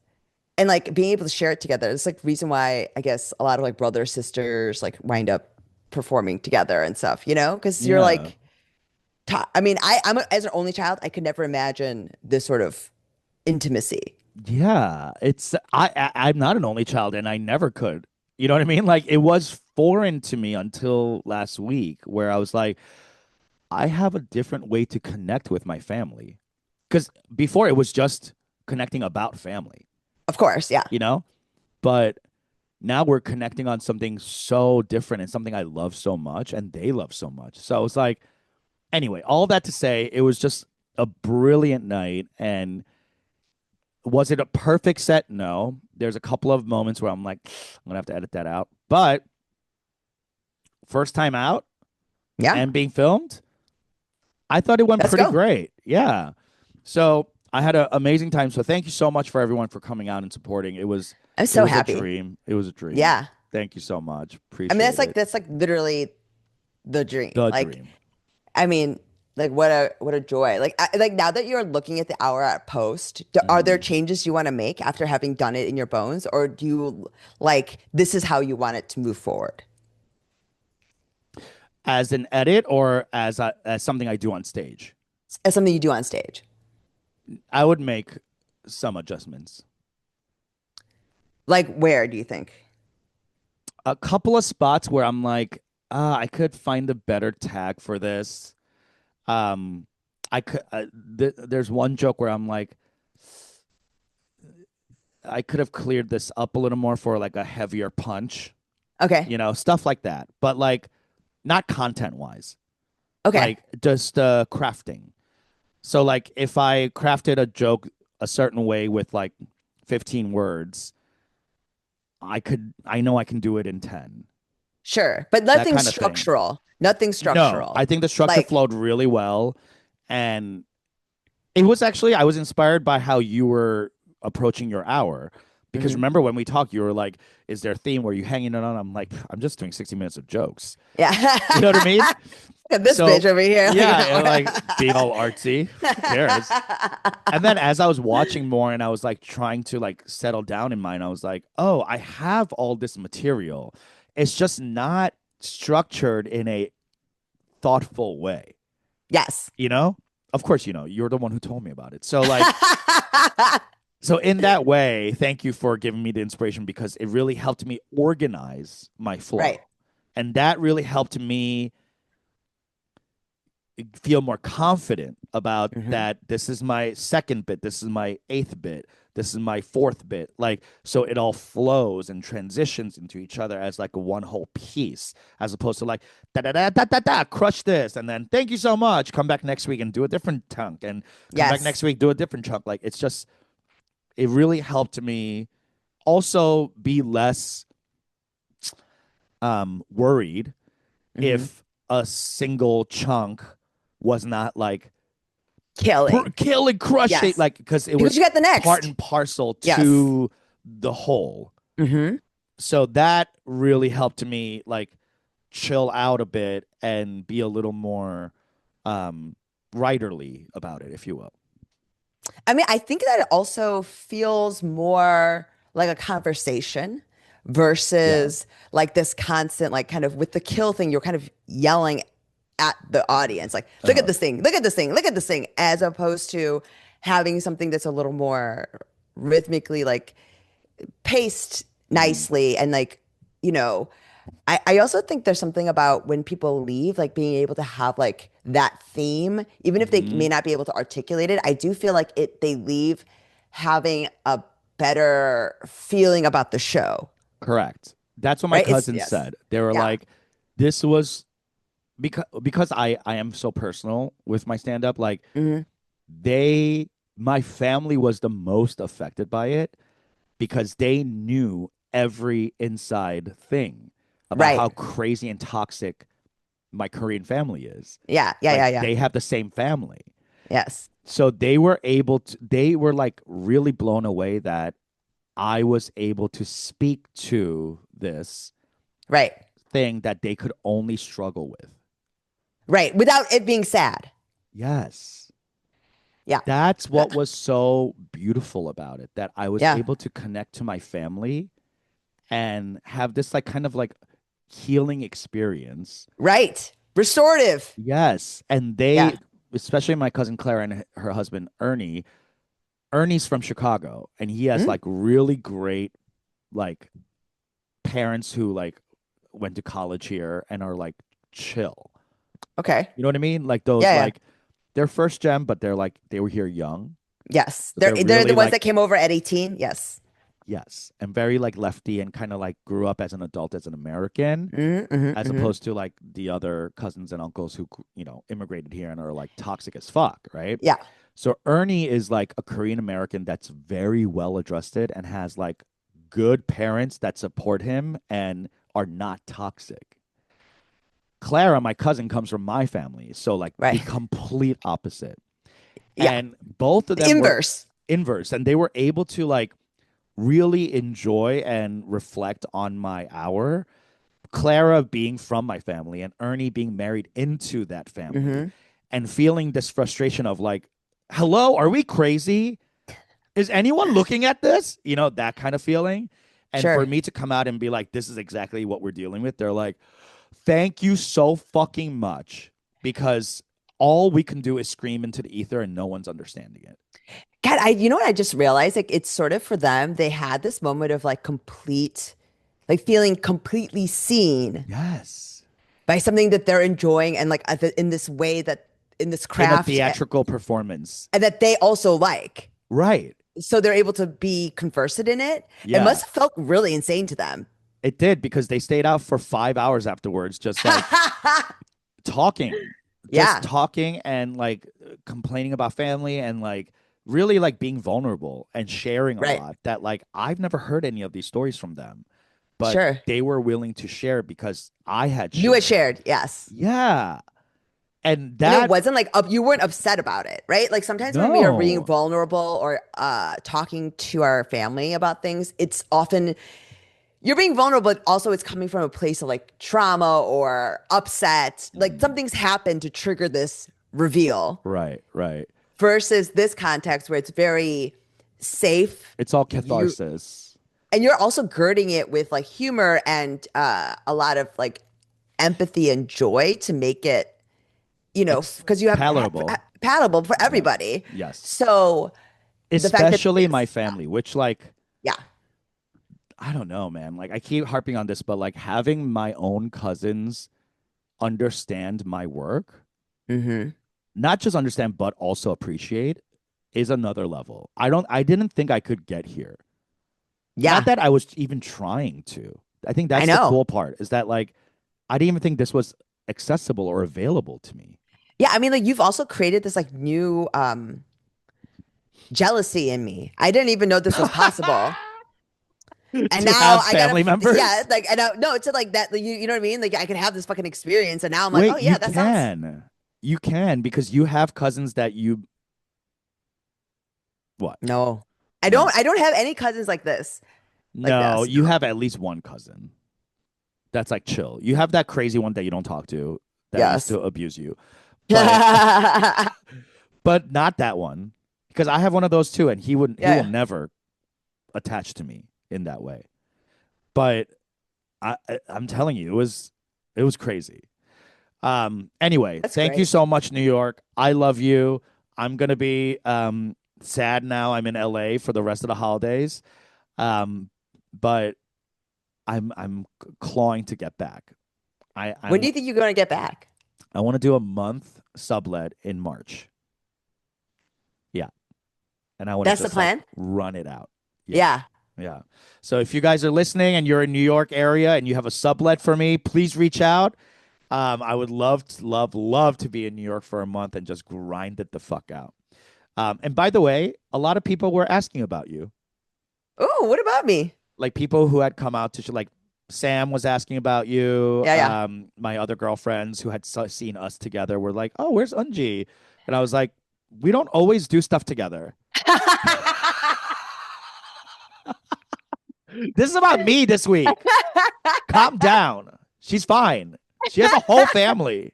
And like being able to share it together. It's like the reason why I guess a lot of like brothers, sisters like wind up performing together and stuff, Because you're yeah. like I mean, as an only child, I could never imagine this sort of intimacy. Yeah, I'm not an only child, and I never could. You know what I mean? Like it was foreign to me until last week, where I was like, I have a different way to connect with my family. Because before it was just connecting about family, Of course, yeah. you know. But now we're connecting on something so different and something I love so much, and they love so much. So it's like, anyway, all that to say, it was just a brilliant night, and was it a perfect set? No. There's a couple of moments where I'm like, I'm gonna have to edit that out. But first time out Yeah. and being filmed, I thought it went Let's pretty go. great. Yeah. So I had an amazing time. So thank you so much for everyone for coming out and supporting. I'm It so was a happy. dream. It was a dream. Yeah. Thank you so much. I mean, Appreciate it. that's like literally the dream. The Like, dream. I mean, like what a joy. Like like now that you're looking at the hour at post, are there Mhm. changes you want to make after having done it in your bones, or do you like this is how you want it to move forward As an edit or as something I do on stage, as something you do on stage? I would make some adjustments. Like where do you think? A couple of spots where I'm like, I could find a better tag for this. Um, I could. There's one joke where I'm like, I could have cleared this up a little more for like a heavier punch, Okay. stuff like that. But like, not content wise, Okay. like just crafting. So like, if I crafted a joke a certain way with like 15 words, I know I can do it in 10. Sure. But That nothing kind of thing. structural. Nothing No, I structural. think the structure Like, flowed really well. And it was actually, I was inspired by how you were approaching your hour. Because mhm. remember when we talked, you were like, is there a theme where you hanging it on? I'm like, I'm just doing 60 minutes of jokes. Yeah. You know what I mean? Look at this So, bitch over here. yeah, and like being all artsy. Who cares? And then as I was watching more and I was like trying to like settle down in mine, I was like, oh, I have all this material. It's just not structured in a thoughtful way. Yes. You know? Of course, you're the one who told me about it. So like, so in that way, thank you for giving me the inspiration because it really helped me organize my Right. flow. And that really helped me feel more confident about Hmm. that this is my second bit, this is my eighth bit, this is my fourth bit. Like so it all flows and transitions into each other as like a one whole piece, as opposed to like da da da da da da crush this and then thank you so much. Come back next week and do a different chunk and come back Yes. next week, do a different chunk. Like it's just it really helped me also be less worried Hmm. if a single chunk was not like Killing. killing, crushing, Yes. like because it Because was you got the part next. and parcel Yes. to the whole. Mm-hmm. So that really helped me like chill out a bit and be a little more writerly about it, if you will. I mean, I think that it also feels more like a conversation Yeah. versus like this constant, like kind of with the kill thing, you're kind of yelling at the audience, like, look at Uh-huh. this thing, look at this thing, look at this thing, as opposed to having something that's a little more rhythmically like paced Hmm. nicely and like, you know, I also think there's something about when people leave, like being able to have like that theme, even if they Hmm. may not be able to articulate it. I do feel like they leave having a better feeling about the show, Correct. That's what my right? It's cousins yes. said. They were Yeah. like, this was because I am so personal with my stand up, like Hmm. they my family was the most affected by it because they knew every inside thing about Right. how crazy and toxic my Korean family is. Yeah. Yeah. Like Yeah. Yeah. they have the same family. Yes. So they were like really blown away that I was able to speak to this Right. thing that they could only struggle with. Right. Without it being sad. Yes. Yeah. That's what was so beautiful about it, that I was Yeah. able to connect to my family and have this like kind of like healing experience. Right. Restorative. Yes. And Yeah. they, especially my cousin Clara and her husband Ernie, Ernie's from Chicago and he has Mm, like really great like parents who like went to college here and are like chill. okay. You know what I mean? Like those Yeah. Yeah. like they're first gen, but they're like they were here young. Yes. But they're They're the really ones like that came over at 18. Yes. yes, and very like lefty and kind of like grew up as an adult as an American, Mm-hmm, mm-hmm, as mm-hmm. opposed to like the other cousins and uncles who immigrated here and are like toxic as fuck, right? Yeah. So Ernie is like a Korean American that's very well adjusted and has like good parents that support him and are not toxic. Clara, my cousin, comes from my family, so like the Right. complete opposite. Yeah. And both of The them were inverse. inverse, and they were able to like really enjoy and reflect on my hour. Clara being from my family and Ernie being married into that family Hmm. and feeling this frustration of like, hello, are we crazy? Is anyone looking at this? You know, that kind of feeling. And for Sure. me to come out and be like, this is exactly what we're dealing with, they're like, thank you so fucking much because all we can do is scream into the ether and no one's understanding it. God, you know what I just realized? Like it's sort of for them, they had this moment of like complete, like feeling completely seen Yes. by something that they're enjoying and like in this way that in this In a craft theatrical performance. and that they also like. Right. So they're able to be conversant in it. It Yeah. must have felt really insane to them. It did because they stayed out for 5 hours afterwards, just like talking, just Yeah. talking and like complaining about family and like really like being vulnerable and sharing a Right. lot that like I've never heard any of these stories from them, but Sure. they were willing to share because I had You had shared. shared. Yes. Yeah. And And it that, wasn't like you weren't upset about it, right? Like sometimes when we are being no, vulnerable or talking to our family about things, it's often you're being vulnerable, but also it's coming from a place of like trauma or upset. Like Mhm. something's happened to trigger this reveal Right, right. versus this context where it's very safe. It's all You catharsis. and you're also girding it with like humor and a lot of like empathy and joy to make it, because you have Palatable. palatable for Yeah. everybody. Yes. So the fact that Especially my this, family, which like yeah, I don't know, man. Like I keep harping on this, but like having my own cousins understand my work, hmm, not just understand but also appreciate is another level. I didn't think I could get here. Not yeah, that I was even trying to. I think I that's the know. cool part is that like I didn't even think this was accessible or available to me. Yeah, I mean, like you've also created this like new jealousy in me. I didn't even know this was possible. And to now have I gotta, family yeah, members. like, and no, to like that, like, you know what I mean? Like, I can have this fucking experience, and now I'm like, oh Wait, yeah, that sounds. you can because you have cousins that you what? No, No, I don't have any cousins like this, like no, this. you have at least one cousin that's like chill. You have that crazy one that you don't talk to that used Yes. to abuse you, but Yeah, but not that one because I have one of those too, and he will yeah. never attach to me in that way. But I'm telling you, it was crazy. Anyway, That's thank you great. so much, New York. I love you. I'm gonna be sad now. I'm in LA for the rest of the holidays. But I'm clawing to get back. When do you think you're going to get back? I want to do a month sublet in March. Yeah, and I want to That's the just like plan? run it out. Yeah. Yeah. Yeah. So if you guys are listening and you're in New York area and you have a sublet for me, please reach out. I would love to be in New York for a month and just grind it the fuck out. And by the way, a lot of people were asking about you, Oh, what about me? like people who had come out to like Sam was asking about you. Yeah, yeah. My other girlfriends who had seen us together were like, "Oh, where's Unji?" And I was like, "We don't always do stuff together. This is about me this week. Calm down. She's fine. She has a whole family."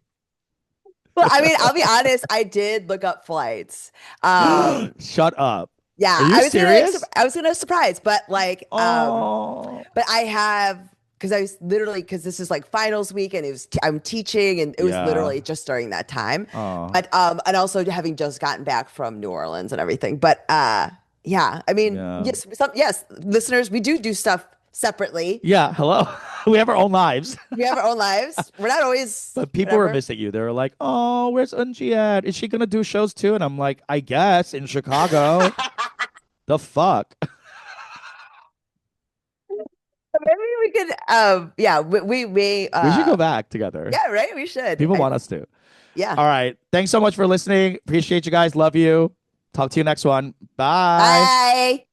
Well, I mean, I'll be honest, I did look up flights. Shut up. Yeah, Are you serious? I was gonna surprise, but like, Oh, but I have because I was literally because this is like finals week and I'm teaching and it was yeah. literally just during that time. Oh, But and also having just gotten back from New Orleans and everything. But yeah, I mean, yeah. yes, listeners, we do stuff separately. Yeah. Hello. We have our own lives. We have our own lives. We're not always But people were whatever. missing you. They were like, "Oh, where's Unji at? Is she gonna do shows too?" And I'm like, "I guess in Chicago." The fuck? Maybe we could yeah, we We should go back together. yeah, right, we should. People want us to. Yeah. All right. Thanks so much for listening. Appreciate you guys. Love you. Talk to you next one. Bye. Bye.